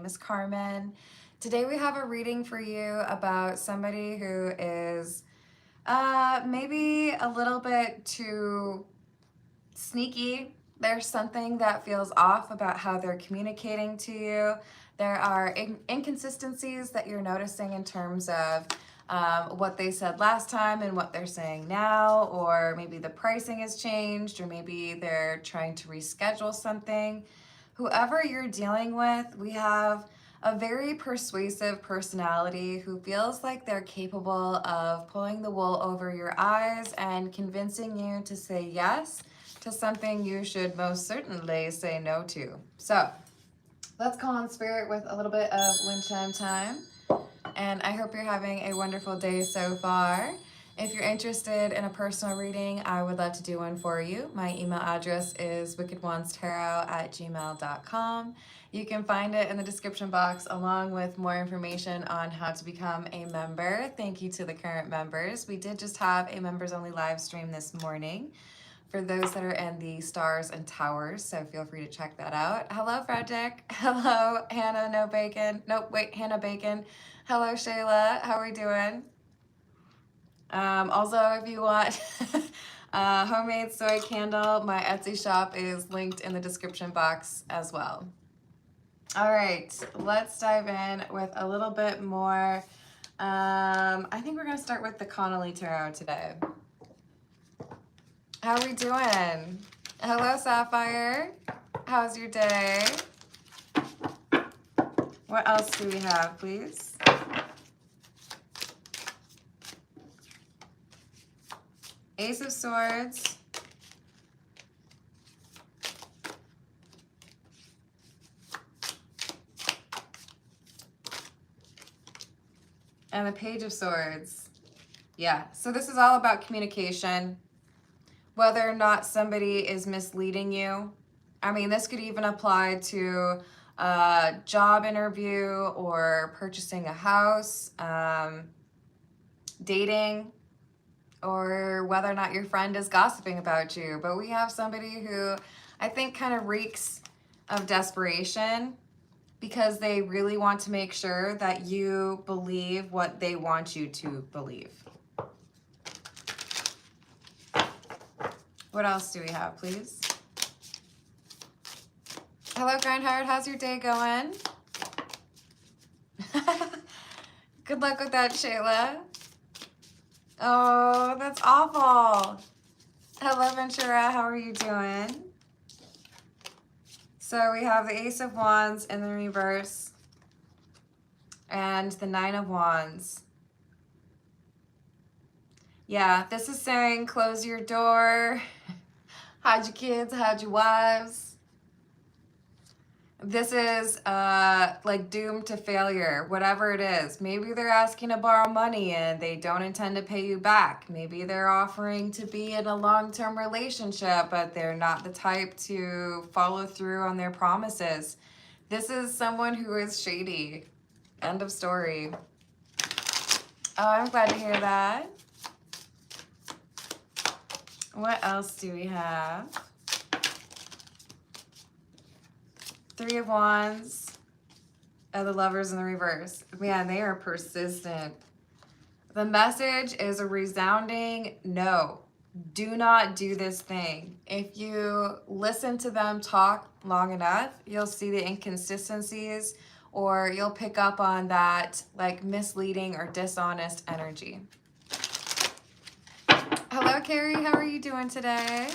is Carmen. Today we have a reading for you about somebody who is maybe a little bit too sneaky. There's something that feels off about how they're communicating to you. There are inconsistencies that you're noticing in terms of what they said last time and what they're saying now, or maybe the pricing has changed, or maybe they're trying to reschedule something. Whoever you're dealing with, we have a very persuasive personality who feels like they're capable of pulling the wool over your eyes and convincing you to say yes to something you should most certainly say no to. So let's call on spirit with a little bit of wind chime time. And I hope you're having a wonderful day so far. If you're interested in a personal reading, I would love to do one for you. My email address is wickedwandstarot@gmail.com. You can find it in the description box along with more information on how to become a member. Thank you to the current members. We did just have a members only live stream this morning for those that are in the stars and towers, so feel free to check that out. Hello, Frederick. Hello, Hannah, no bacon. Nope, wait, Hannah Bacon. Hello, Shayla. How are we doing? Also, if you want a homemade soy candle, my Etsy shop is linked in the description box as well. All right, let's dive in with a little bit more. I think we're going to start with the Connolly Tarot today. How are we doing? Hello, Sapphire. How's your day? What else do we have, please? Ace of Swords. And the Page of Swords. Yeah, so this is all about communication. Whether or not somebody is misleading you. I mean, this could even apply to a job interview or purchasing a house, dating, or whether or not your friend is gossiping about you. But we have somebody who I think kind of reeks of desperation because they really want to make sure that you believe what they want you to believe. What else do we have, please? Hello, Grindhard. How's your day going? Good luck with that, Shayla. Oh, that's awful. Hello, Ventura. How are you doing? So we have the Ace of Wands in the reverse and the Nine of Wands. Yeah, this is saying close your door, hide your kids, hide your wives. This is like doomed to failure, whatever it is. Maybe they're asking to borrow money and they don't intend to pay you back. Maybe they're offering to be in a long-term relationship, but they're not the type to follow through on their promises. This is someone who is shady. End of story. Oh, I'm glad to hear that. What else do we have? Three of Wands and the Lovers in the reverse. Man, they are persistent. The message is a resounding no. Do not do this thing. If you listen to them talk long enough, you'll see the inconsistencies or you'll pick up on that like misleading or dishonest energy. Hello, Carrie. How are you doing today?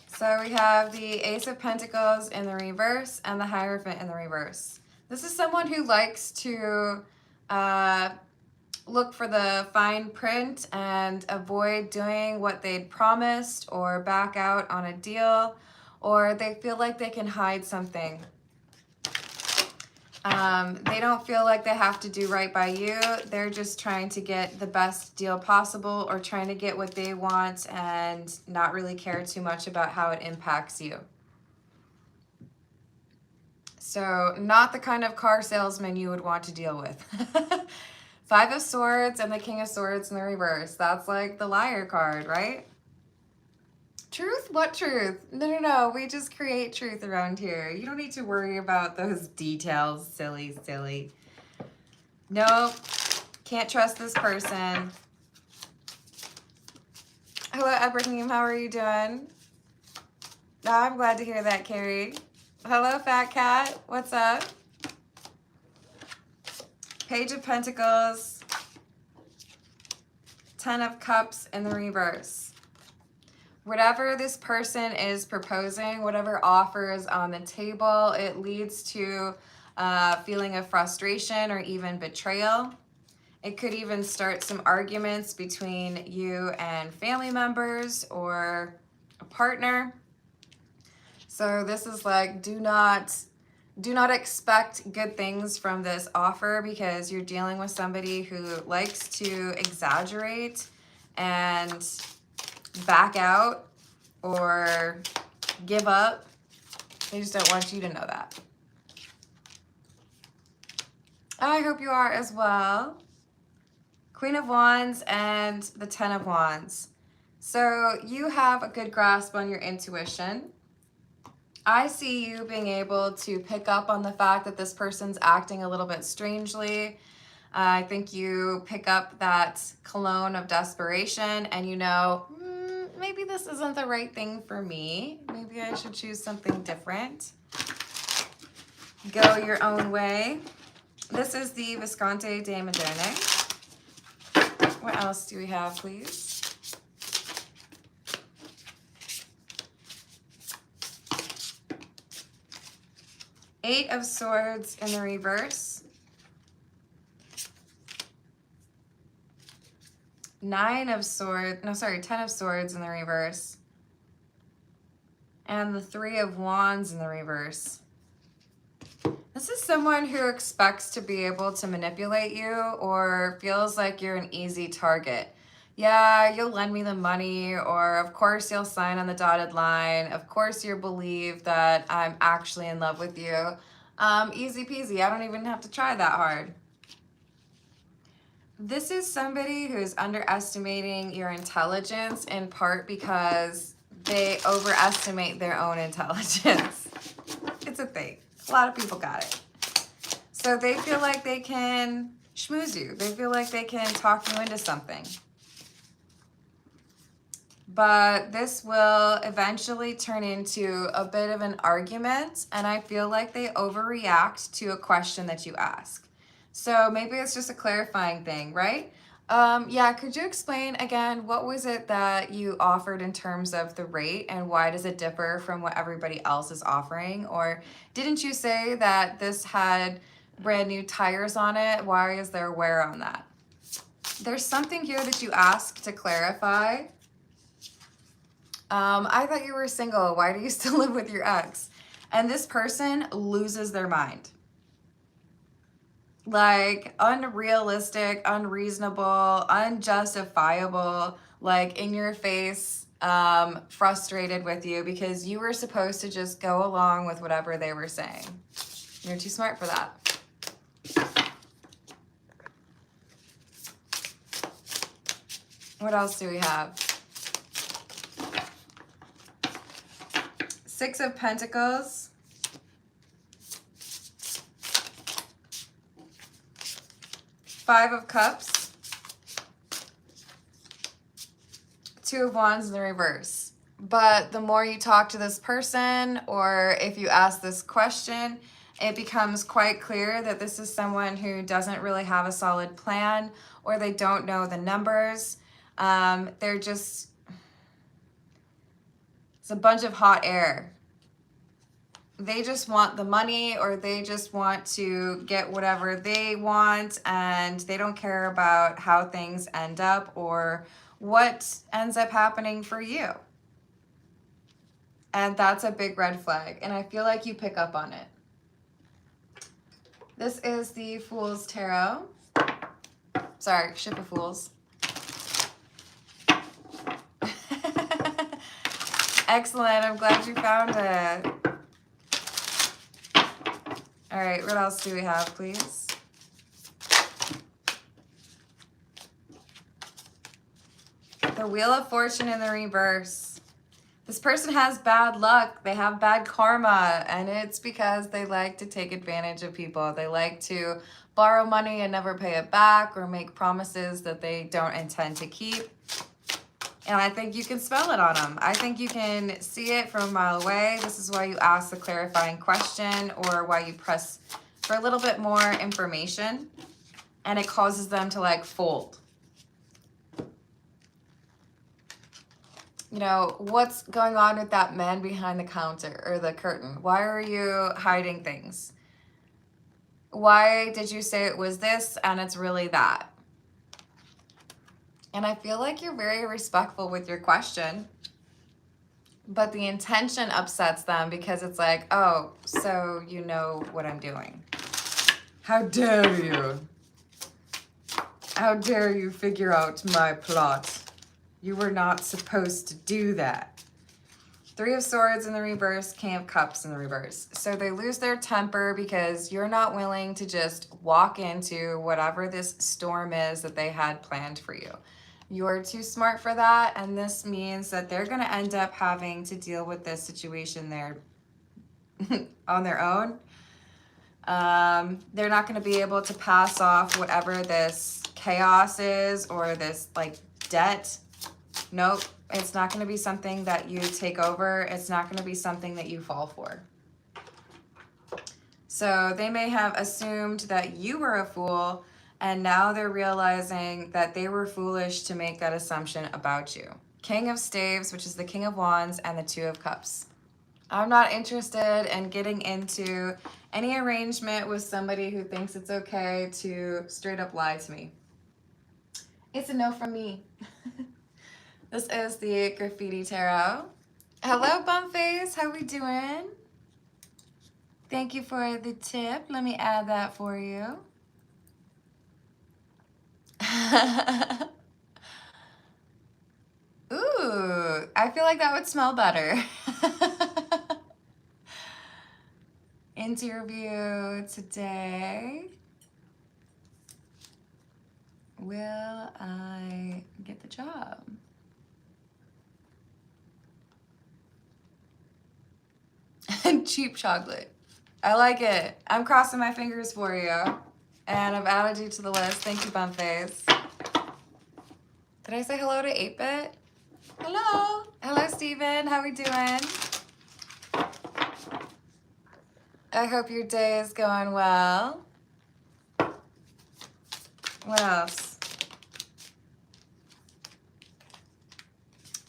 So we have the Ace of Pentacles in the reverse and the Hierophant in the reverse. This is someone who likes to look for the fine print and avoid doing what they'd promised or back out on a deal, or they feel like they can hide something. They don't feel like they have to do right by you. They're just trying to get the best deal possible or trying to get what they want and not really care too much about how it impacts you. So not the kind of car salesman you would want to deal with. Five of Swords and the King of Swords in the reverse. That's like the liar card, right? Truth? What truth? No, no, no. We just create truth around here. You don't need to worry about those details. Silly, silly. Nope. Can't trust this person. Hello, Abraham. How are you doing? Oh, I'm glad to hear that, Carrie. Hello, Fat Cat. What's up? Page of Pentacles. 10 of Cups in the reverse. Whatever this person is proposing, whatever offer is on the table, it leads to a feeling of frustration or even betrayal. It could even start some arguments between you and family members or a partner. So this is like, do not expect good things from this offer, because you're dealing with somebody who likes to exaggerate and back out or give up. They just don't want you to know that. I hope you are as well. Queen of Wands and the 10 of Wands. So you have a good grasp on your intuition. I see you being able to pick up on the fact that this person's acting a little bit strangely. I think you pick up that cologne of desperation and you know, maybe this isn't the right thing for me. Maybe I should choose something different. Go your own way. This is the Visconti de Moderne. What else do we have, please? Eight of Swords in the reverse. 10 of Swords in the reverse. And the 3 of Wands in the reverse. This is someone who expects to be able to manipulate you or feels like you're an easy target. Yeah, you'll lend me the money, or of course you'll sign on the dotted line. Of course you'll believe that I'm actually in love with you. Easy peasy, I don't even have to try that hard. This is somebody who's underestimating your intelligence, in part because they overestimate their own intelligence. It's a thing. A lot of people got it. So they feel like they can schmooze you. They feel like they can talk you into something. But this will eventually turn into a bit of an argument, and I feel like they overreact to a question that you ask. So maybe it's just a clarifying thing, right? Yeah, could you explain again, what was it that you offered in terms of the rate, and why does it differ from what everybody else is offering? Or didn't you say that this had brand new tires on it? Why is there wear on that? There's something here that you asked to clarify. I thought you were single. Why do you still live with your ex? And this person loses their mind. Like unrealistic, unreasonable, unjustifiable, like in your face, frustrated with you because you were supposed to just go along with whatever they were saying. You're too smart for that. What else do we have? 6 of Pentacles. 5 of Cups. 2 of Wands in the reverse. But the more you talk to this person, or if you ask this question, it becomes quite clear that this is someone who doesn't really have a solid plan, or they don't know the numbers. They're just... It's a bunch of hot air. They just want the money, or they just want to get whatever they want, and they don't care about how things end up or what ends up happening for you. And that's a big red flag, and I feel like you pick up on it. This is the Fool's Tarot. Sorry, Ship of Fools. Excellent, I'm glad you found it. All right, what else do we have, please? The Wheel of Fortune in the reverse. This person has bad luck. They have bad karma, and it's because they like to take advantage of people. They like to borrow money and never pay it back, or make promises that they don't intend to keep. And I think you can smell it on them. I think you can see it from a mile away. This is why you ask the clarifying question, or why you press for a little bit more information, and it causes them to like fold. You know, what's going on with that man behind the counter or the curtain? Why are you hiding things? Why did you say it was this and it's really that? And I feel like you're very respectful with your question, but the intention upsets them because it's like, oh, so you know what I'm doing. How dare you? How dare you figure out my plot? You were not supposed to do that. Three of Swords in the reverse, King of Cups in the reverse. So they lose their temper because you're not willing to just walk into whatever this storm is that they had planned for you. You're too smart for that, and this means that they're going to end up having to deal with this situation there on their own. They're not going to be able to pass off whatever this chaos is, or this like debt. Nope, it's not going to be something that you take over. It's not going to be something that you fall for. So they may have assumed that you were a fool, and now they're realizing that they were foolish to make that assumption about you. King of Staves, which is the King of Wands, and the Two of Cups. I'm not interested in getting into any arrangement with somebody who thinks it's okay to straight up lie to me. It's a no from me. This is the Graffiti Tarot. Hello, Bumface. How we doing? Thank you for the tip. Let me add that for you. Ooh, I feel like that would smell better. Interview today. Will I get the job? Cheap chocolate. I like it. I'm crossing my fingers for you. And I've added you to the list. Thank you, Bumface. Did I say hello to 8-Bit? Hello. Hello, Steven. How we doing? I hope your day is going well. What else?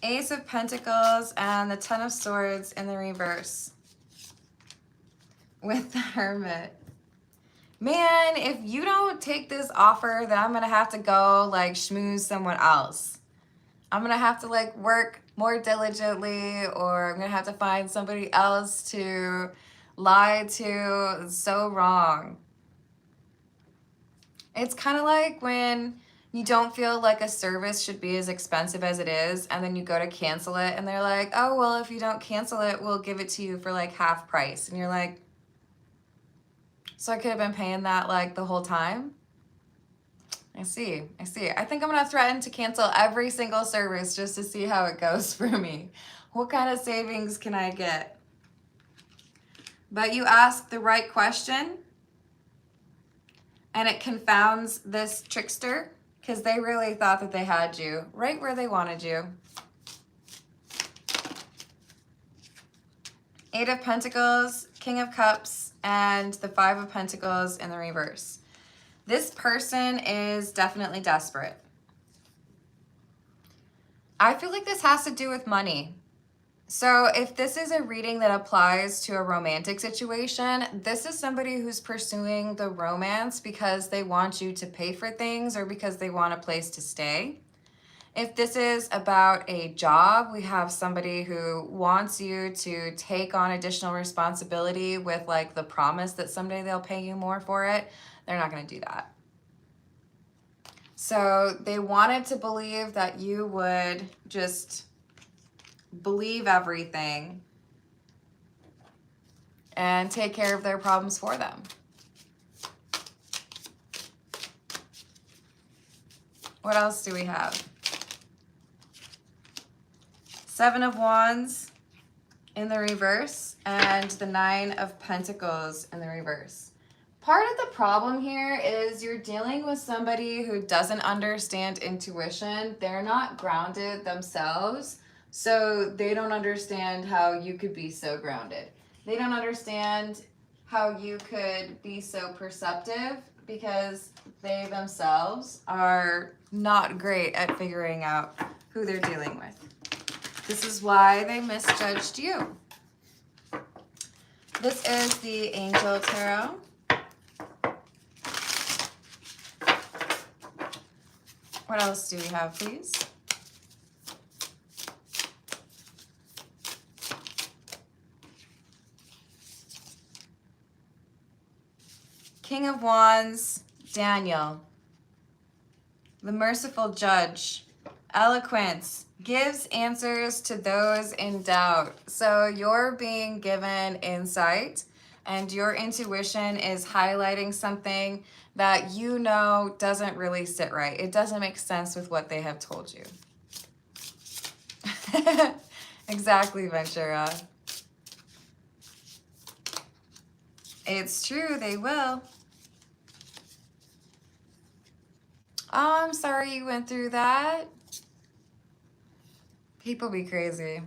Ace of Pentacles and the Ten of Swords in the reverse. With the Hermit. Man, if you don't take this offer, then I'm going to have to go like schmooze someone else. I'm going to have to like work more diligently, or I'm going to have to find somebody else to lie to. It's so wrong. It's kind of like when you don't feel like a service should be as expensive as it is, and then you go to cancel it, and they're like, oh, well, if you don't cancel it, we'll give it to you for like half price. And you're like, so I could have been paying that like the whole time? I see. I think I'm going to threaten to cancel every single service just to see how it goes for me. What kind of savings can I get? But you ask the right question, and it confounds this trickster, because they really thought that they had you right where they wanted you. Eight of Pentacles, King of Cups, and the Five of Pentacles in the reverse. This person is definitely desperate. I feel like this has to do with money. So if this is a reading that applies to a romantic situation, this is somebody who's pursuing the romance because they want you to pay for things, or because they want a place to stay. If this is about a job, we have somebody who wants you to take on additional responsibility with like the promise that someday they'll pay you more for it. They're not going to do that. So they wanted to believe that you would just believe everything and take care of their problems for them. What else do we have? Seven of Wands in the reverse, and the Nine of Pentacles in the reverse. Part of the problem here is you're dealing with somebody who doesn't understand intuition. They're not grounded themselves, so they don't understand how you could be so grounded. They don't understand how you could be so perceptive because they themselves are not great at figuring out who they're dealing with. This is why they misjudged you. This is the Angel Tarot. What else do we have, please? King of Wands, Daniel. The Merciful Judge. Eloquence. Gives answers to those in doubt. So you're being given insight and your intuition is highlighting something that you know doesn't really sit right. It doesn't make sense with what they have told you. Exactly, Ventura. It's true, they will. Oh, I'm sorry you went through that. People be crazy.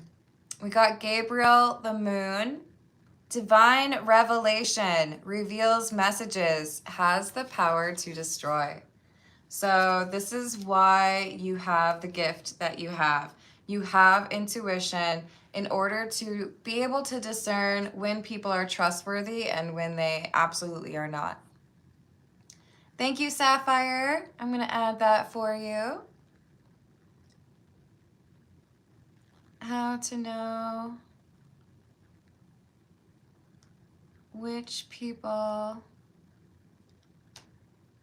We got Gabriel, the moon. Divine revelation, reveals messages, has the power to destroy. So this is why you have the gift that you have. You have intuition in order to be able to discern when people are trustworthy and when they absolutely are not. Thank you, Sapphire. I'm going to add that for you. How to know which people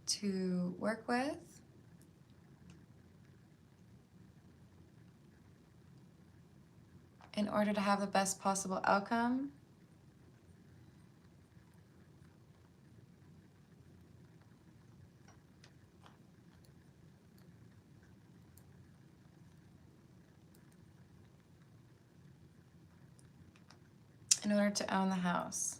to work with. In order to have the best possible outcome. In order to own the house.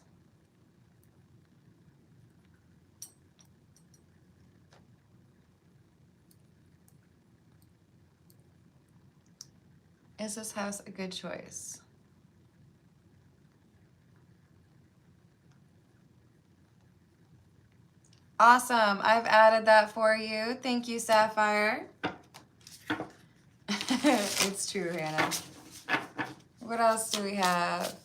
Is this house a good choice? Awesome. I've added that for you. Thank you, Sapphire. It's true, Hannah. What else do we have?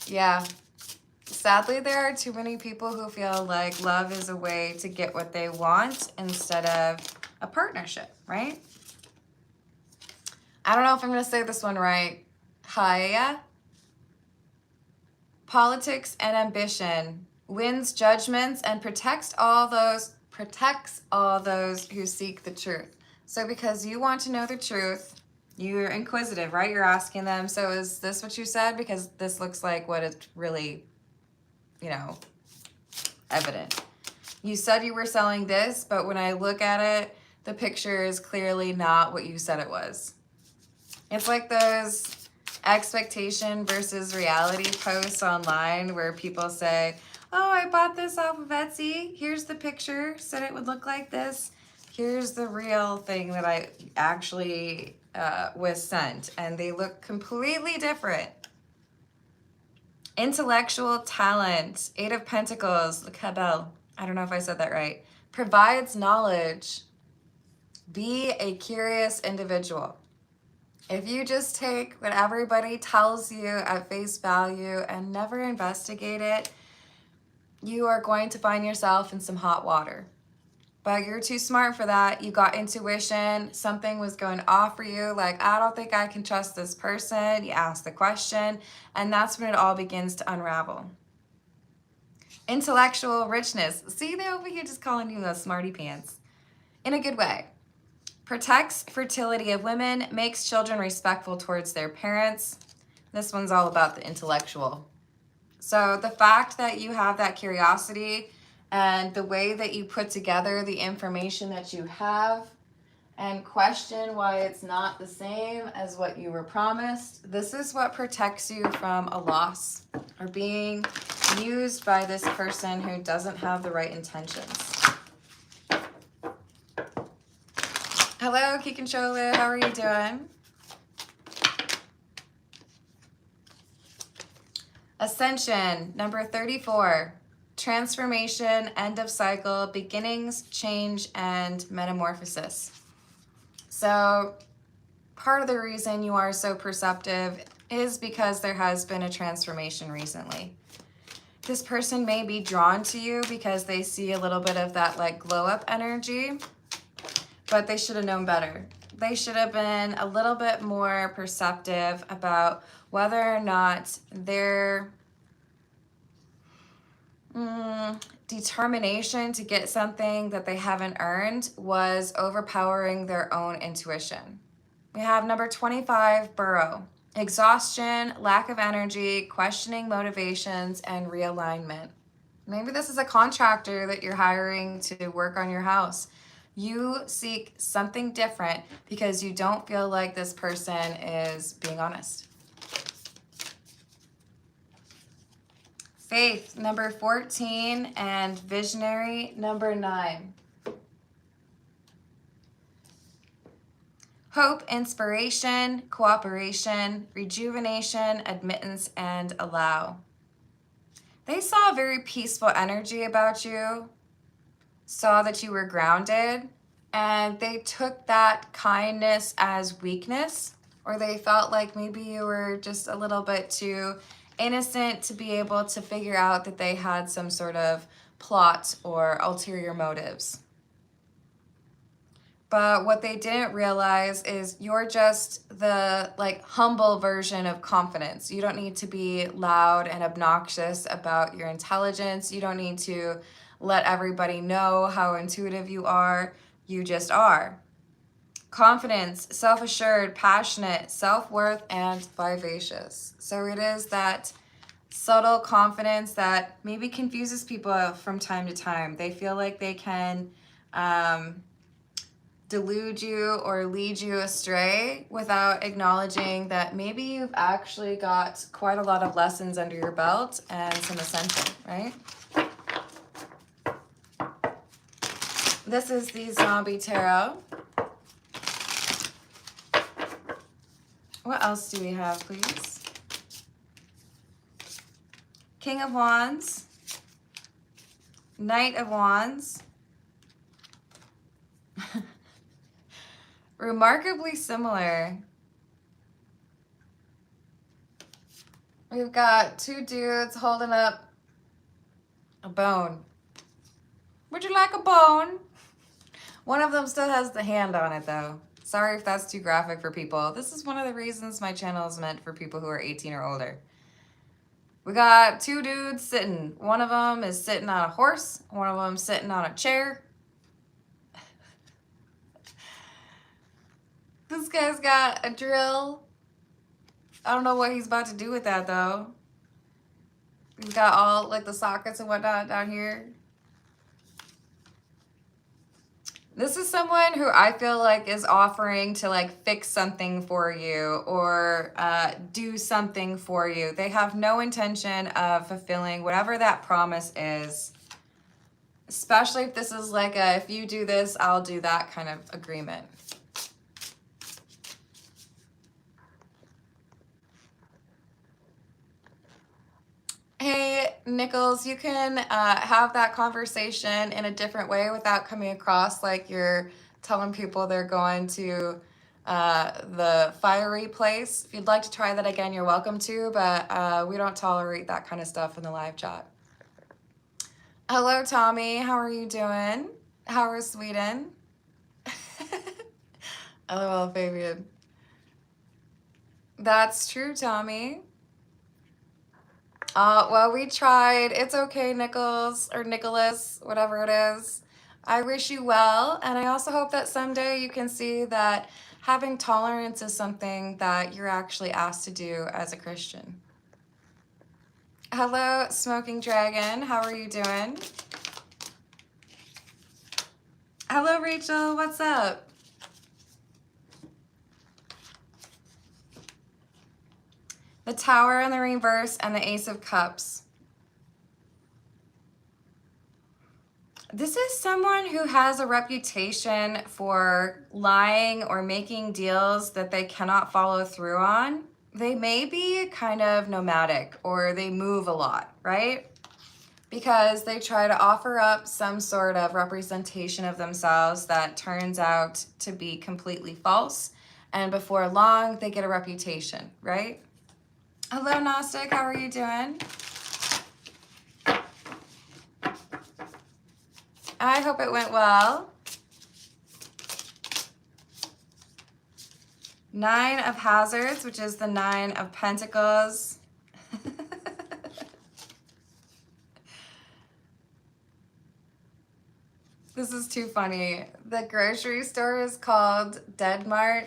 Yeah. Sadly, there are too many people who feel like love is a way to get what they want instead of a partnership, right? I don't know if I'm going to say this one right. Haya. Politics and ambition wins judgments and protects all those who seek the truth. So because you want to know the truth, you're inquisitive, right? You're asking them, so is this what you said? Because this looks like what is really, you know, evident. You said you were selling this, but when I look at it, the picture is clearly not what you said it was. It's like those expectation versus reality posts online where people say, oh, I bought this off of Etsy. Here's the picture, said it would look like this. Here's the real thing that I actually was sent. And they look completely different. Intellectual talent, Eight of Pentacles, the Cabal, I don't know if I said that right, provides knowledge. Be a curious individual. If you just take what everybody tells you at face value and never investigate it, you are going to find yourself in some hot water. But you're too smart for that. You got intuition. Something was going off for you. Like, I don't think I can trust this person. You ask the question, and that's when it all begins to unravel. Intellectual richness. See, they're over here just calling you a smarty pants. In a good way. Protects fertility of women. Makes children respectful towards their parents. This one's all about the intellectual. So the fact that you have that curiosity and the way that you put together the information that you have and question why it's not the same as what you were promised. This is what protects you from a loss or being used by this person who doesn't have the right intentions. Hello, Kikancholu. How are you doing? Ascension, number 34. Transformation, end of cycle, beginnings, change, and metamorphosis. So part of the reason you are so perceptive is because there has been a transformation recently. This person may be drawn to you because they see a little bit of that like glow up energy, but they should have known better. They should have been a little bit more perceptive about whether or not their determination to get something that they haven't earned was overpowering their own intuition. We have number 25, burrow. Exhaustion, lack of energy, questioning motivations, and realignment. Maybe this is a contractor that you're hiring to work on your house. You seek something different because you don't feel like this person is being honest. Faith, number 14, and visionary, number 9. Hope, inspiration, cooperation, rejuvenation, admittance, and allow. They saw a very peaceful energy about you, saw that you were grounded, and they took that kindness as weakness, or they felt like maybe you were just a little bit too innocent to be able to figure out that they had some sort of plot or ulterior motives. But what they didn't realize is you're just the like humble version of confidence. You don't need to be loud and obnoxious about your intelligence. You don't need to let everybody know how intuitive you are. You just are. Confidence, self-assured, passionate, self-worth, and vivacious. So it is that subtle confidence that maybe confuses people from time to time. They feel like they can delude you or lead you astray without acknowledging that maybe you've actually got quite a lot of lessons under your belt and some ascension, right? This is the Zombie Tarot. What else do we have, please? King of Wands, Knight of Wands. Remarkably similar. We've got two dudes holding up a bone. Would you like a bone? One of them still has the hand on it though. Sorry if that's too graphic for people. This is one of the reasons my channel is meant for people who are 18 or older. We got two dudes sitting. One of them is sitting on a horse. One of them sitting on a chair. This guy's got a drill. I don't know what he's about to do with that though. He's got all like the sockets and whatnot down here. This is someone who I feel like is offering to like fix something for you or do something for you. They have no intention of fulfilling whatever that promise is, especially if this is like a, if you do this, I'll do that kind of agreement. Hey, Nichols, you can have that conversation in a different way without coming across like you're telling people they're going to the fiery place. If you'd like to try that again, you're welcome to, but we don't tolerate that kind of stuff in the live chat. Hello, Tommy. How are you doing? How is Sweden? LOL, Fabian. That's true, Tommy. Well, we tried. It's okay, Nichols, or Nicholas, whatever it is. I wish you well, and I also hope that someday you can see that having tolerance is something that you're actually asked to do as a Christian. Hello, Smoking Dragon. How are you doing? Hello, Rachel. What's up? The Tower in the reverse and the Ace of Cups. This is someone who has a reputation for lying or making deals that they cannot follow through on. They may be kind of nomadic or they move a lot, right? Because they try to offer up some sort of representation of themselves that turns out to be completely false. And before long, they get a reputation, right? Hello, Gnostic. How are you doing? I hope it went well. 9 of Hazards, which is the 9 of Pentacles. This is too funny. The grocery store is called Dead Mart,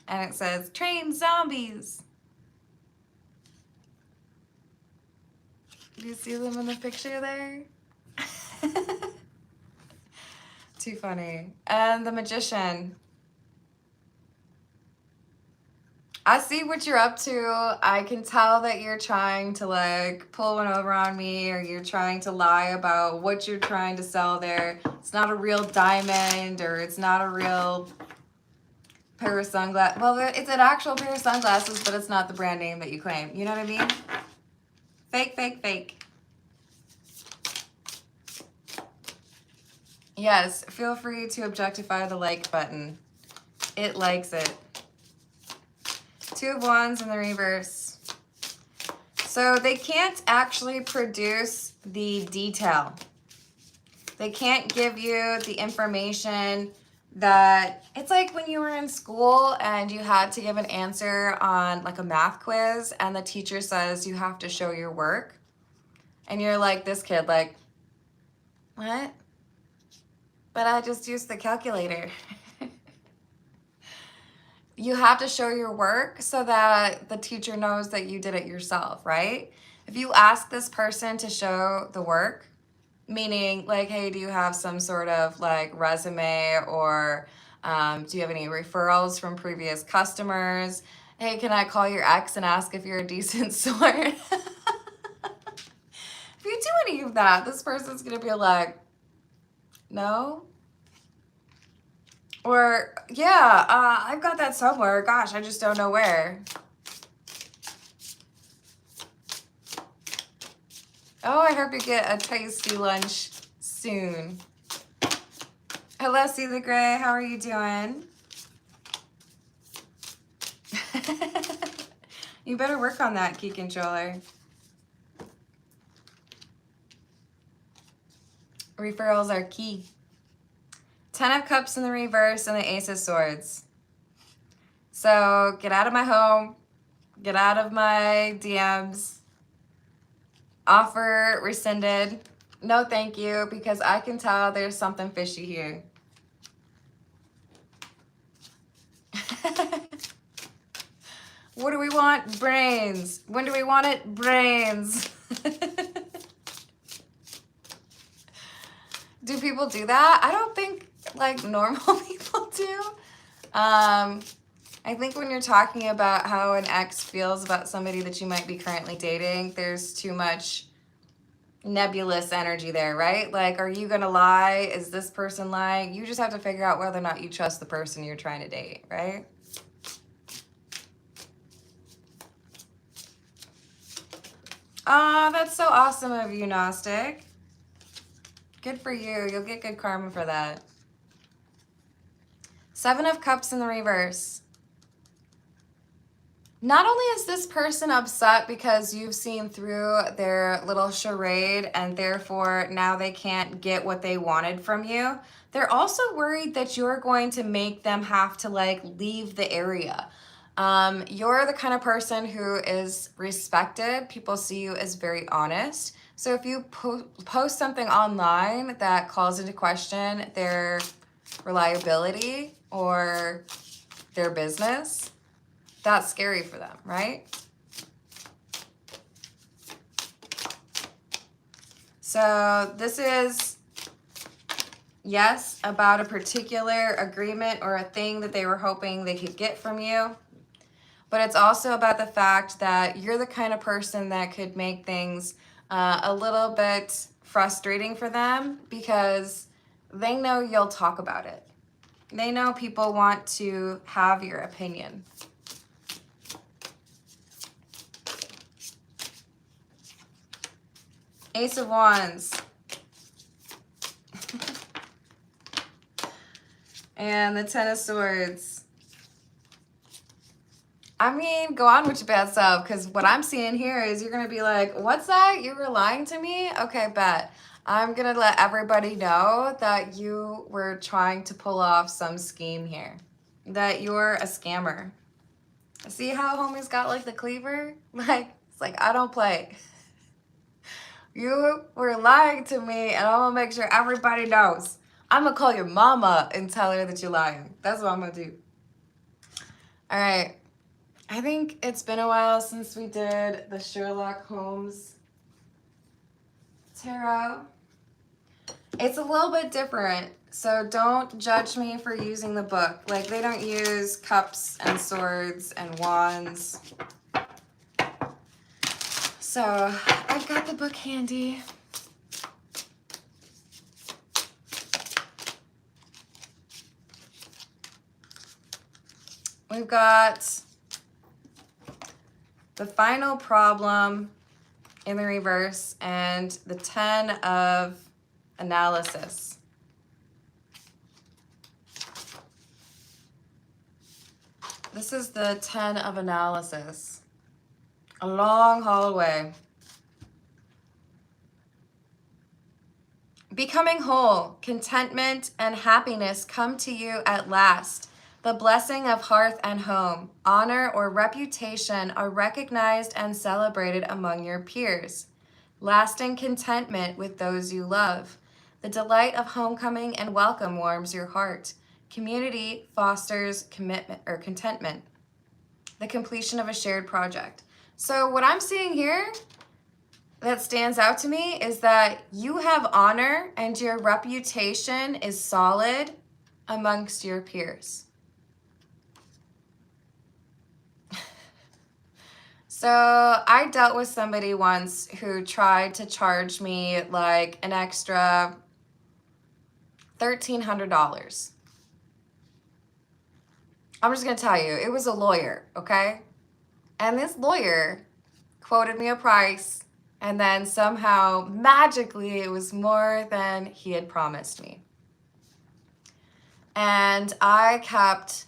and it says, train zombies. Do you see them in the picture there? Too funny. And the Magician. I see what you're up to. I can tell that you're trying to like pull one over on me, or you're trying to lie about what you're trying to sell there. It's not a real diamond, or it's not a real pair of sunglasses. Well, it's an actual pair of sunglasses, but it's not the brand name that you claim. You know what I mean? Fake, fake, fake. Yes, feel free to objectify the like button. It likes it. 2 of Wands in the reverse. So they can't actually produce the detail. They can't give you the information that, it's like when you were in school and you had to give an answer on like a math quiz and the teacher says you have to show your work. And you're like this kid, like, what? But I just used the calculator. You have to show your work so that the teacher knows that you did it yourself, right? If you ask this person to show the work, meaning like, hey, do you have some sort of like resume, or do you have any referrals from previous customers? Hey, can I call your ex and ask if you're a decent sort? If you do any of that, this person's gonna be like, no. Or, yeah, I've got that somewhere. Gosh, I just don't know where. Oh, I hope you get a tasty lunch soon. Hello, See the Gray. How are you doing? You better work on that, key controller. Referrals are key. 10 of Cups in the reverse and the Ace of Swords. So get out of my home. Get out of my DMs. Offer rescinded. No, thank you, because I can tell there's something fishy here. What do we want? Brains. When do we want it? Brains. Do people do that? I don't think like normal people do. I think when you're talking about how an ex feels about somebody that you might be currently dating, there's too much nebulous energy there, right? Like, are you gonna lie? Is this person lying? You just have to figure out whether or not you trust the person you're trying to date, right? Oh, that's so awesome of you, Gnostic. Good for you. You'll get good karma for that. 7 of Cups in the reverse. Not only is this person upset because you've seen through their little charade and therefore now they can't get what they wanted from you, they're also worried that you're going to make them have to like leave the area. You're the kind of person who is respected. People see you as very honest. So if you post something online that calls into question their reliability or their business, that's scary for them, right? So this is Yes, about a particular agreement or a thing that they were hoping they could get from you. But it's also about the fact that you're the kind of person that could make things a little bit frustrating for them because they know you'll talk about it. They know people want to have your opinion. Ace of Wands. And the Ten of Swords. I mean, go on with your bad self, because what I'm seeing here is you're going to be like, what's that? You were lying to me? Okay, bet. I'm going to let everybody know that you were trying to pull off some scheme here. That you're a scammer. See how homie's got like the cleaver? Like, it's like, I don't play. You were lying to me, and I'm going to make sure everybody knows. I'm going to call your mama and tell her that you're lying. That's what I'm going to do. All right. I think it's been a while since we did the Sherlock Holmes tarot. It's a little bit different, so don't judge me for using the book. Like, they don't use cups and swords and wands. So I've got the book handy. We've got the final problem in the reverse and the 10 of analysis. This is the 10 of analysis. A long hallway. Becoming whole, contentment and happiness come to you at last. The blessing of hearth and home, honor or reputation are recognized and celebrated among your peers. Lasting contentment with those you love. The delight of homecoming and welcome warms your heart. Community fosters commitment or contentment. The completion of a shared project. So what I'm seeing here that stands out to me is that you have honor and your reputation is solid amongst your peers. So I dealt with somebody once who tried to charge me like an extra $1,300. I'm just going to tell you, it was a lawyer, okay? And this lawyer quoted me a price, and then somehow, magically, it was more than he had promised me. And I kept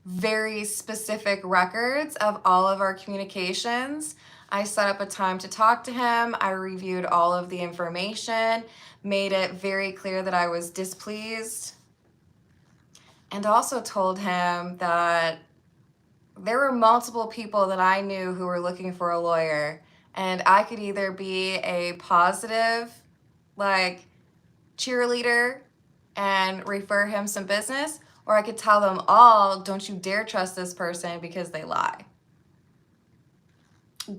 very specific records of all of our communications. I set up a time to talk to him. I reviewed all of the information, made it very clear that I was displeased, and also told him that there were multiple people that I knew who were looking for a lawyer, and I could either be a positive, like, cheerleader and refer him some business, or I could tell them all, don't you dare trust this person because they lie.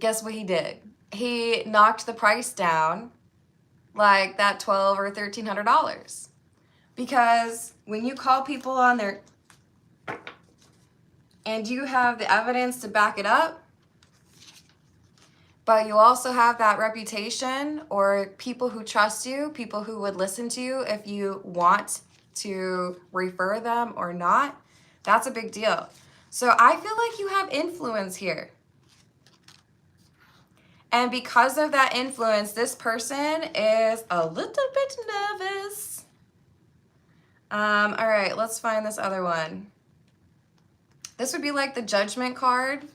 Guess what he did? He knocked the price down like that $1,200 or $1,300. Because when you call people on their, and you have the evidence to back it up, but you also have that reputation or people who trust you, people who would listen to you if you want to refer them or not, that's a big deal. So I feel like you have influence here. And because of that influence, this person is a little bit nervous. All right, let's find this other one. This would be like the Judgment card.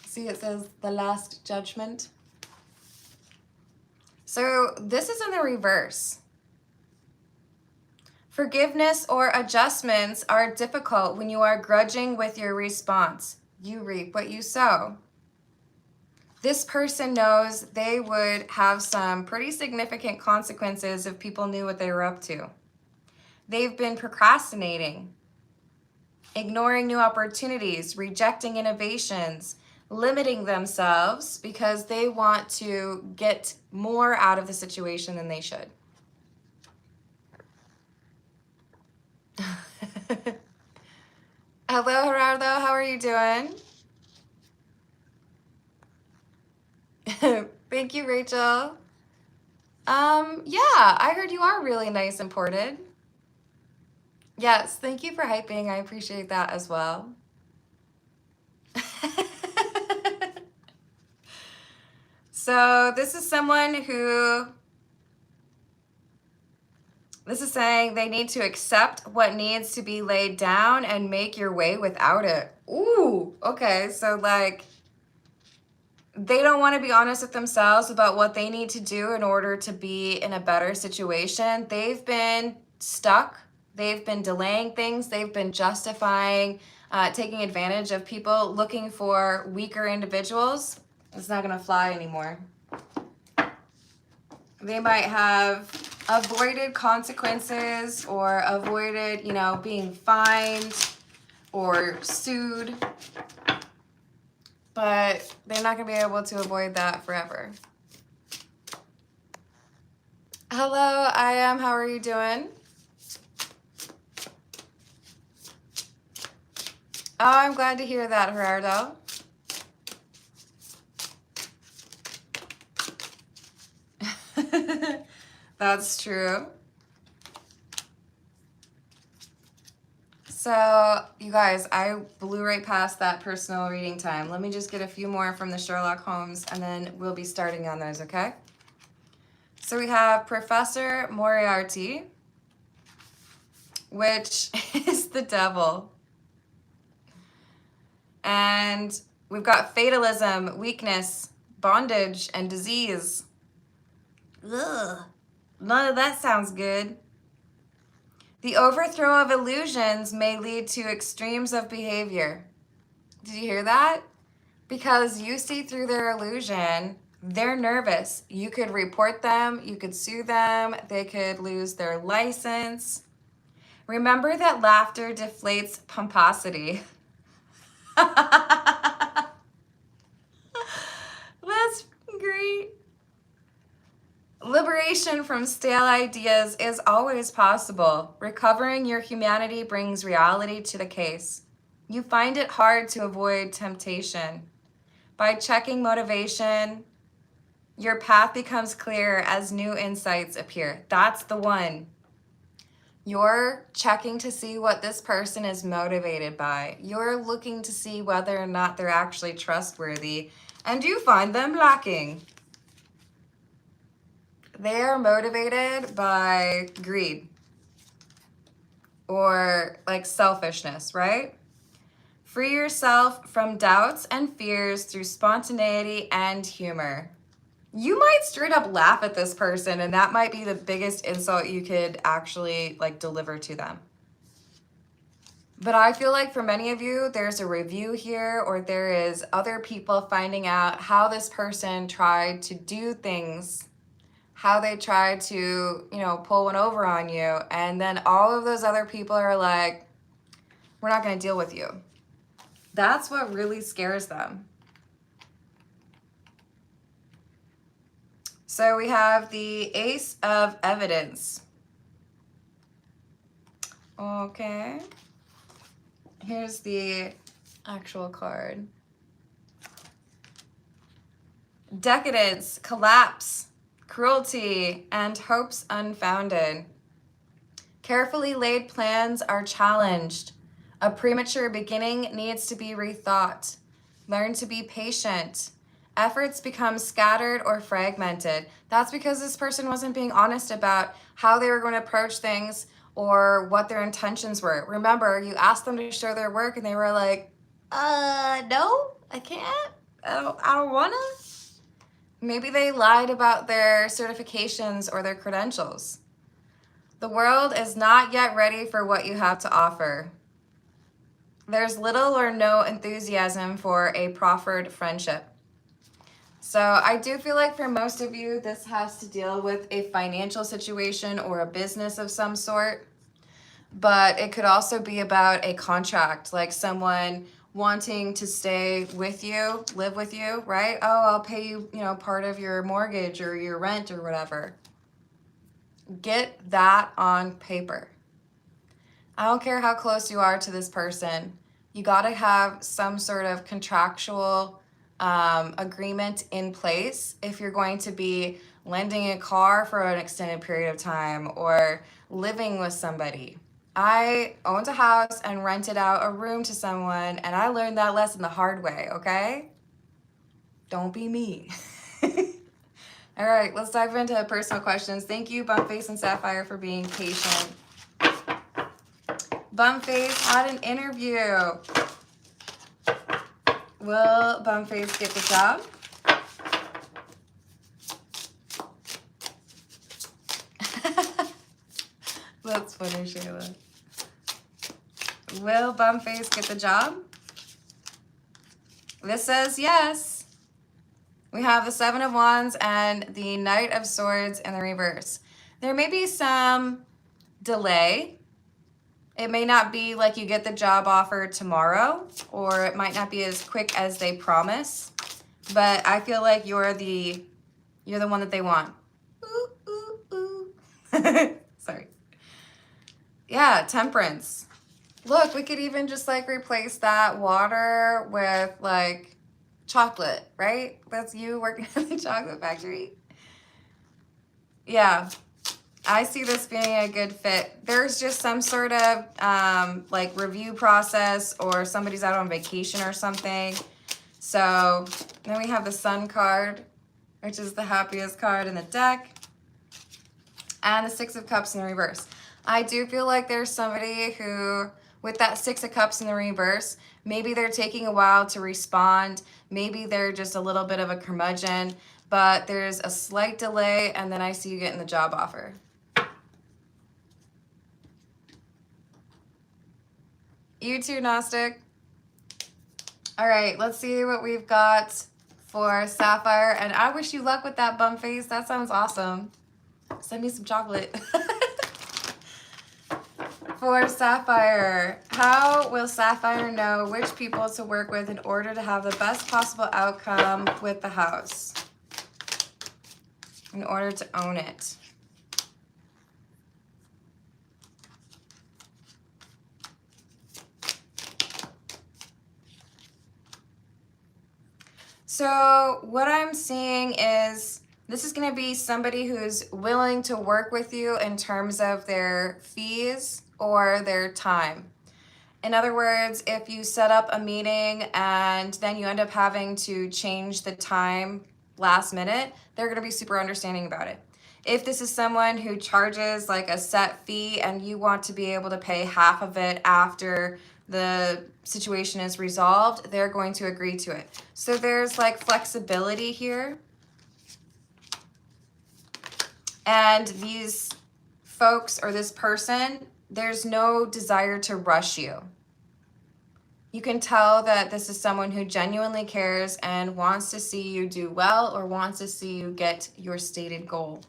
See, it says the Last Judgment. So this is in the reverse. Forgiveness or adjustments are difficult when you are grudging with your response. You reap what you sow. This person knows they would have some pretty significant consequences if people knew what they were up to. They've been procrastinating, ignoring new opportunities, rejecting innovations, limiting themselves because they want to get more out of the situation than they should. Hello, Gerardo. How are you doing? Thank you, Rachel. Yeah, I heard you are really nice and ported. Yes, thank you for hyping. I appreciate that as well. So this is someone who, this is saying they need to accept what needs to be laid down and make your way without it. Ooh, okay. So like, they don't want to be honest with themselves about what they need to do in order to be in a better situation. They've been stuck. They've been delaying things. They've been justifying, taking advantage of people, looking for weaker individuals. It's not going to fly anymore. They might have avoided consequences or avoided, being fined or sued. But they're not going to be able to avoid that forever. Hello, I am. How are you doing? Oh, I'm glad to hear that, Gerardo. That's true. So, you guys, I blew right past that personal reading time. Let me just get a few more from the Sherlock Holmes, and then we'll be starting on those, okay? So we have Professor Moriarty, which is the devil. And we've got fatalism, weakness, bondage, and disease. Ugh, none of that sounds good. The overthrow of illusions may lead to extremes of behavior. Did you hear that? Because you see through their illusion, they're nervous. You could report them, you could sue them, they could lose their license. Remember that laughter deflates pomposity. That's great. Liberation from stale ideas is always possible. Recovering your humanity brings reality to the case. You find it hard to avoid temptation. By checking motivation, your path becomes clear as new insights appear. That's the one. You're checking to see what this person is motivated by. You're looking to see whether or not they're actually trustworthy, and you find them lacking. They are motivated by greed or like selfishness, right? Free yourself from doubts and fears through spontaneity and humor. You might straight up laugh at this person, and that might be the biggest insult you could actually like deliver to them. But I feel like for many of you, there's a review here, or there is other people finding out how this person tried to do things, how they tried to, pull one over on you. And then all of those other people are like, we're not going to deal with you. That's what really scares them. So we have the Ace of Evidence. Okay. Here's the actual card. Decadence, collapse, cruelty, and hopes unfounded. Carefully laid plans are challenged. A premature beginning needs to be rethought. Learn to be patient. Efforts become scattered or fragmented. That's because this person wasn't being honest about how they were going to approach things or what their intentions were. Remember, you asked them to show their work and they were like, no, I can't. I don't wanna. Maybe they lied about their certifications or their credentials. The world is not yet ready for what you have to offer. There's little or no enthusiasm for a proffered friendship. So I do feel like for most of you, this has to deal with a financial situation or a business of some sort. But it could also be about a contract, like someone wanting to stay with you, live with you, right? Oh, I'll pay you, part of your mortgage or your rent or whatever. Get that on paper. I don't care how close you are to this person. You got to have some sort of contractual agreement in place if you're going to be lending a car for an extended period of time or living with somebody. I owned a house and rented out a room to someone, and I learned that lesson the hard way, okay? Don't be me. All right, let's dive into personal questions. Thank you, Bumface and Sapphire, for being patient. Bumface had an interview. Will Bumface get the job? That's funny, Shayla. Will Bumface get the job? This says yes. We have the Seven of Wands and the Knight of Swords in the reverse. There may be some delay. It may not be like you get the job offer tomorrow, or it might not be as quick as they promise, but I feel like you're the one that they want. Ooh, ooh, ooh. Sorry. Yeah, Temperance. Look, we could even just like replace that water with like chocolate, right? That's you working at the chocolate factory. Yeah, I see this being a good fit. There's just some sort of like review process, or somebody's out on vacation or something. So then we have the Sun card, which is the happiest card in the deck, and the Six of Cups in the reverse. I do feel like there's somebody who, with that Six of Cups in the reverse, maybe they're taking a while to respond. Maybe they're just a little bit of a curmudgeon, but there's a slight delay, and then I see you getting the job offer. You too, Gnostic. All right, let's see what we've got for Sapphire. And I wish you luck with that, Bumface. That sounds awesome. Send me some chocolate. For Sapphire, how will Sapphire know which people to work with in order to have the best possible outcome with the house? In order to own it. So what I'm seeing is this is going to be somebody who's willing to work with you in terms of their fees or their time. In other words, if you set up a meeting and then you end up having to change the time last minute, they're going to be super understanding about it. If this is someone who charges like a set fee and you want to be able to pay half of it after the situation is resolved, they're going to agree to it. So there's like flexibility here. And these folks, or this person, there's no desire to rush you. You can tell that this is someone who genuinely cares and wants to see you do well, or wants to see you get your stated goal.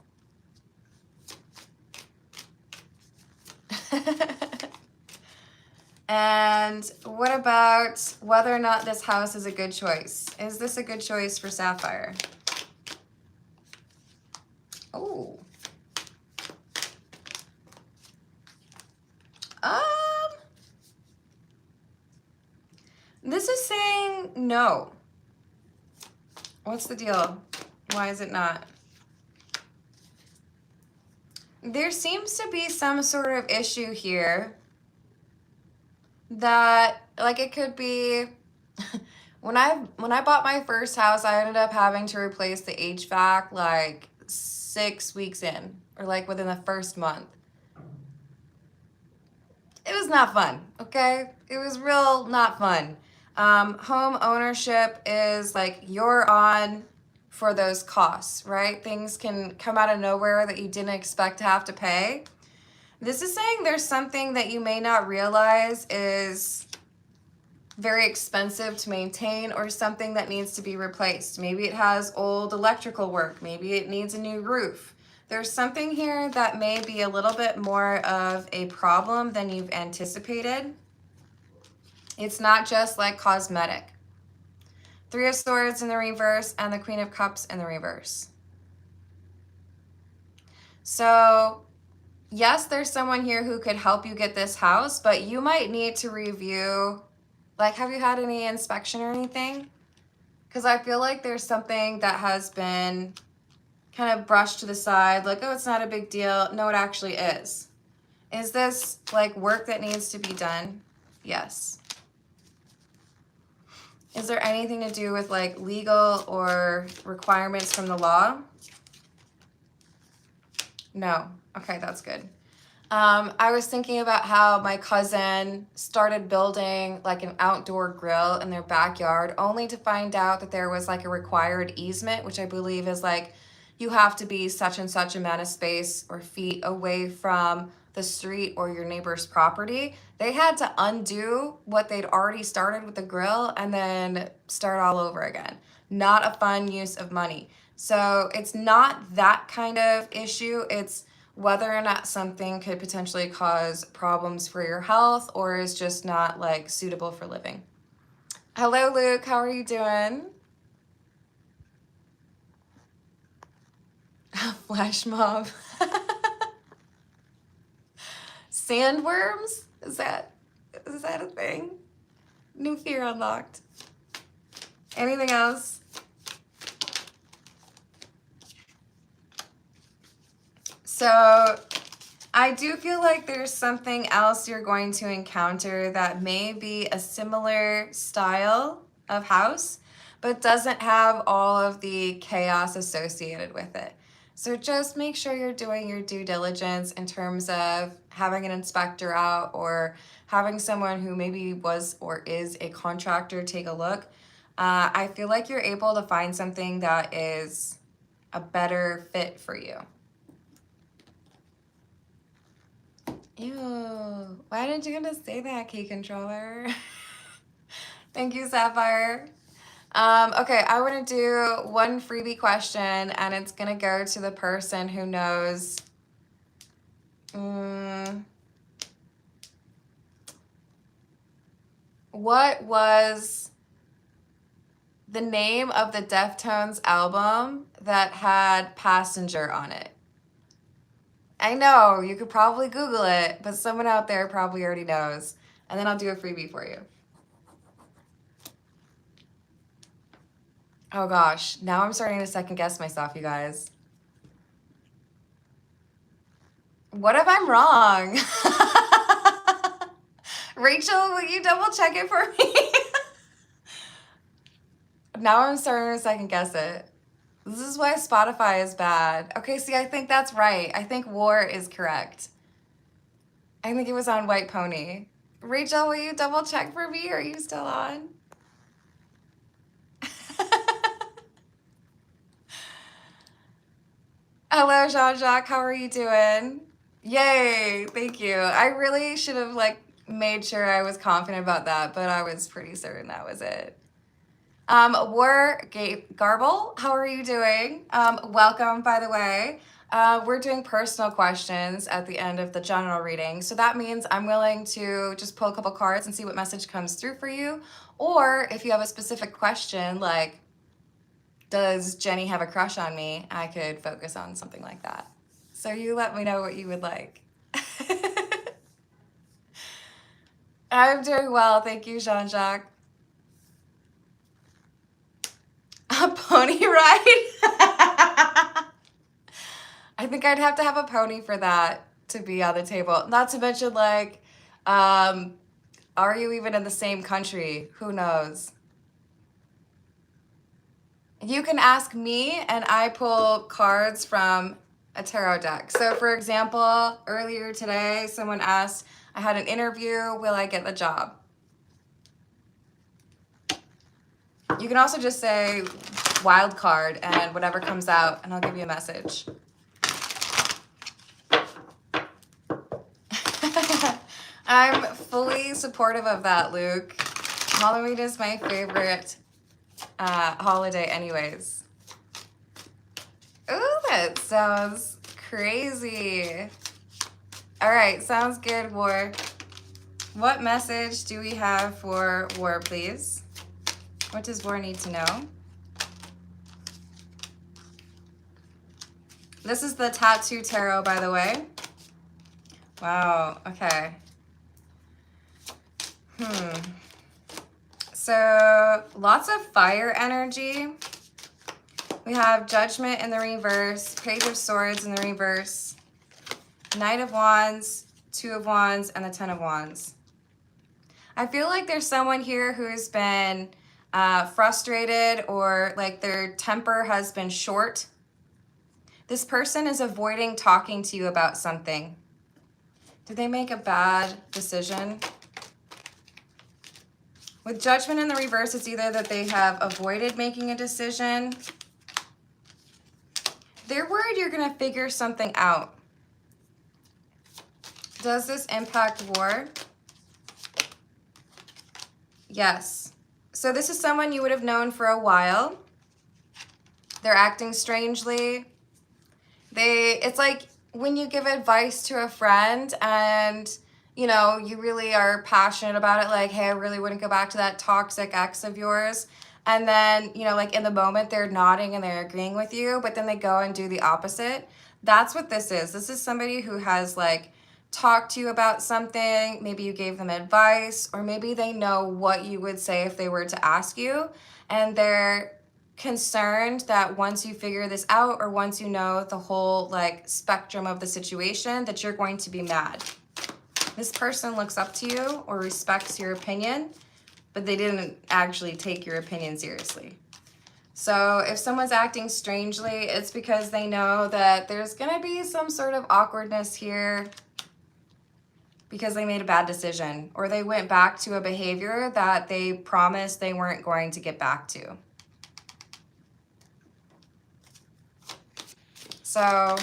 And what about whether or not this house is a good choice? Is this a good choice for Sapphire? Oh. This is saying no. What's the deal? Why is it not? There seems to be some sort of issue here that, like, it could be when I bought my first house, I ended up having to replace the HVAC like 6 weeks in, or like within the first month. It was not fun, okay? It was real not fun. Home ownership is like you're on for those costs, right? Things can come out of nowhere that you didn't expect to have to pay. This is saying there's something that you may not realize is very expensive to maintain, or something that needs to be replaced. Maybe it has old electrical work. Maybe it needs a new roof. There's something here that may be a little bit more of a problem than you've anticipated. It's not just like cosmetic. Three of Swords in the reverse and the Queen of Cups in the reverse. So yes, there's someone here who could help you get this house, but you might need to review, like, have you had any inspection or anything? Because I feel like there's something that has been kind of brushed to the side, like, oh, it's not a big deal. No, it actually is. Is this like work that needs to be done? Yes. Is there anything to do with like legal or requirements from the law? No. Okay, that's good. I was thinking about how my cousin started building like an outdoor grill in their backyard, only to find out that there was like a required easement, which I believe is like you have to be such and such amount of space or feet away from the street or your neighbor's property. They had to undo what they'd already started with the grill and then start all over again. Not a fun use of money. So it's not that kind of issue. It's whether or not something could potentially cause problems for your health or is just not like suitable for living. Hello, Luke. How are you doing? Flash mob. Sandworms? Is that a thing? New fear unlocked. Anything else? So I do feel like there's something else you're going to encounter that may be a similar style of house, but doesn't have all of the chaos associated with it. So just make sure you're doing your due diligence in terms of having an inspector out or having someone who maybe was or is a contractor take a look. I feel like you're able to find something that is a better fit for you. Ew, why didn't you gonna say that, key controller? Thank you, Sapphire. Okay, I want to do one freebie question, and it's gonna go to the person who knows. What was the name of the Deftones album that had Passenger on it? I know, you could probably Google it, but someone out there probably already knows. And then I'll do a freebie for you. Oh gosh, now I'm starting to second guess myself, you guys. What if I'm wrong? Rachel, will you double check it for me? Now I'm starting to second guess it. This is why Spotify is bad. Okay, see, I think that's right. I think War is correct. I think it was on White Pony. Rachel, will you double check for me? Are you still on? Hello, Jean-Jacques. How are you doing? Yay, thank you. I really should have like made sure I was confident about that, but I was pretty certain that was it. Garble, how are you doing? Welcome, by the way. We're doing personal questions at the end of the general reading. So that means I'm willing to just pull a couple cards and see what message comes through for you. Or if you have a specific question, like, does Jenny have a crush on me? I could focus on something like that. So you let me know what you would like. I'm doing well. Thank you, Jean-Jacques. A pony ride? I think I'd have to have a pony for that to be on the table. Not to mention, like, are you even in the same country? Who knows? You can ask me, and I pull cards from a tarot deck. So, for example, earlier today, someone asked, I had an interview, will I get the job? You can also just say wild card and whatever comes out, and I'll give you a message. I'm fully supportive of that, Luke. Halloween is my favorite holiday anyways. Ooh, that sounds crazy. All right, sounds good, War. What message do we have for War, please? What does War need to know? This is the Tattoo Tarot, by the way. Wow, okay. So, lots of fire energy. We have Judgment in the reverse, Page of Swords in the reverse, Knight of Wands, Two of Wands, and the Ten of Wands. I feel like there's someone here who's been frustrated, or like their temper has been short. This person is avoiding talking to you about something. Did they make a bad decision? With Judgment in the reverse, it's either that they have avoided making a decision. They're worried you're going to figure something out. Does this impact war? Yes. So this is someone you would have known for a while. They're acting strangely. It's like when you give advice to a friend and, you know, you really are passionate about it, like, hey, I really wouldn't go back to that toxic ex of yours. And then, you know, like in the moment they're nodding and they're agreeing with you, but then they go and do the opposite. That's what this is. This is somebody who has like talked to you about something. Maybe you gave them advice, or maybe they know what you would say if they were to ask you. And they're concerned that once you figure this out, or once you know the whole like spectrum of the situation, that you're going to be mad. This person looks up to you or respects your opinion, but they didn't actually take your opinion seriously. So if someone's acting strangely, it's because they know that there's gonna be some sort of awkwardness here because they made a bad decision, or they went back to a behavior that they promised they weren't going to get back to. So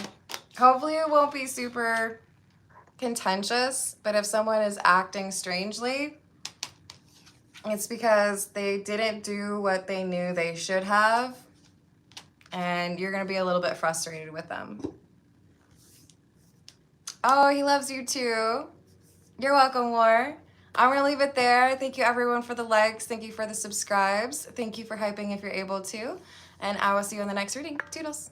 hopefully it won't be super contentious, but if someone is acting strangely, it's because they didn't do what they knew they should have, and you're going to be a little bit frustrated with them. Oh, he loves you too. You're welcome, War. I'm going to leave it there. Thank you, everyone, for the likes. Thank you for the subscribes. Thank you for hyping if you're able to. And I will see you in the next reading. Toodles.